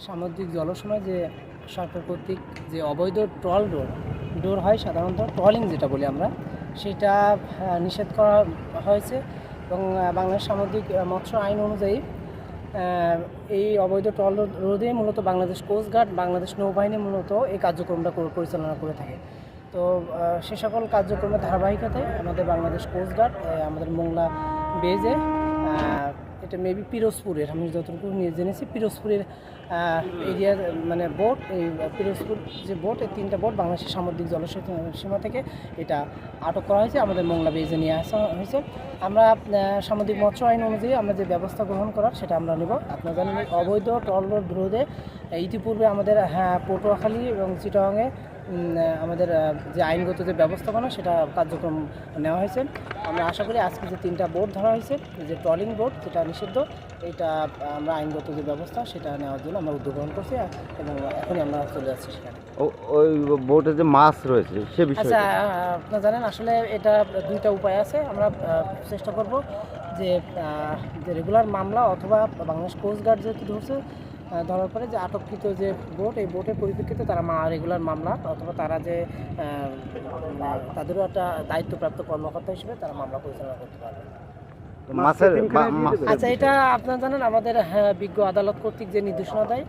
সামুদ্রিক জলসীমায় যে সরকার কর্তৃক যে অবৈধ ডোর হয়, সাধারণত ট্রলিং যেটা বলি আমরা, সেটা নিষেধ করা হয়েছে এবং বাংলাদেশ সামুদ্রিক মৎস্য আইন অনুযায়ী এই অবৈধ ট্রল রোধে মূলত বাংলাদেশ কোস্টগার্ড, বাংলাদেশ নৌবাহিনী মূলত এই কার্যক্রমটা পরিচালনা করে থাকে। তো সে সকল কার্যক্রমের ধারাবাহিকতায় আমাদের বাংলাদেশ কোস্টগার্ড আমাদের মোংলা বেজে, এটা মেবি পিরোজপুরের, আমি যতটুকু নিয়ে জেনেছি পিরোজপুরের এরিয়ার মানে বোট, এই পিরোজপুর যে বোট, এই 3টা বোট বাংলাদেশের সামুদ্রিক জলসীমা থেকে এটা আটক করা হয়েছে, আমাদের মোংলা বেজে নিয়ে আসা হয়েছে। আমরা সামুদ্রিক মৎস্য আইন অনুযায়ী আমরা যে ব্যবস্থা গ্রহণ করার সেটা আমরা নেব। আপনারা জানেন অবৈধ ট্রল রোধে ইতিপূর্বে আমাদের পটুয়াখালী এবং চিটাগাংয়ে আমাদের যে আইনগত যে ব্যবস্থাপনা সেটা কার্যক্রম নেওয়া হয়েছে। আমরা আশা করি আজকে যে 3টা বোট ধরা হয়েছে, যে ট্রলিং বোট যেটা নিষিদ্ধ, এটা আমরা আইনগত যে ব্যবস্থা সেটা নেওয়ার জন্য আমরা উদ্যোগ গ্রহণ করছি এবং এখনই আমরা চলে যাচ্ছি সেখানে। ওই বোটে যে মাছ রয়েছে সে বিষয়ে আচ্ছা, আপনারা জানেন আসলে এটা 2টা উপায় আছে। আমরা চেষ্টা করব যে রেগুলার মামলা অথবা বাংলাদেশ কোস্টগার্ড যেহেতু ধরছে, ধরার পরে যে আটককৃত যে বোট, এই বোটের পরিপ্রেক্ষিতে তারা রেগুলার মামলা অথবা তারা যে তাদেরও একটা দায়িত্বপ্রাপ্ত কর্মকর্তা হিসেবে তারা মামলা পরিচালনা করতে পারবে। আচ্ছা, এটা আপনারা জানেন আমাদের বিজ্ঞ আদালত কর্তৃক যে নির্দেশনা দেয়,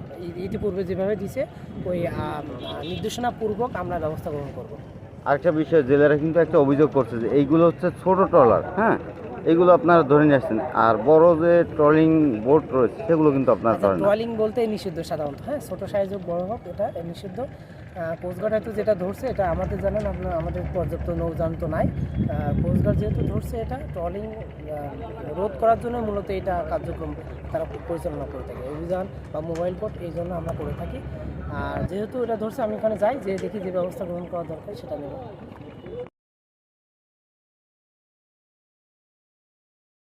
ইতিপূর্বে যেভাবে দিছে ওই নির্দেশনা পূর্বক আমরা ব্যবস্থা গ্রহণ করব। আরেকটা বিষয়, জেলেরা কিন্তু একটা অভিযোগ করছে যে এইগুলো হচ্ছে ছোট ট্রলার, হ্যাঁ, এগুলো আপনারা ধরে নিয়ে আসছেন, আর বড় যে ট্রলিং বোট রয়েছে সেগুলো কিন্তু আপনারা ধরেন না। ট্রলিং বলতে নিষিদ্ধ সাধারণত, হ্যাঁ, ছোটো সাইজ হোক বড় হোক এটা নিষিদ্ধ। কোস্টগার্ড হয়তো যেটা ধরছে এটা আমাদের জানেন, আপনার আমাদের পর্যাপ্ত নৌযান তো নাই। কোস্টগার্ড যেহেতু ধরছে এটা ট্রলিং রোধ করার জন্য মূলত এটা কার্যক্রম তারা পরিচালনা করে থাকে, অভিযান বা মোবাইল কোর্ট, এই জন্য আমরা করে থাকি। আর যেহেতু এটা ধরছে আমি ওখানে যাই, যে দেখি যে ব্যবস্থা গ্রহণ করা দরকার সেটা নেব।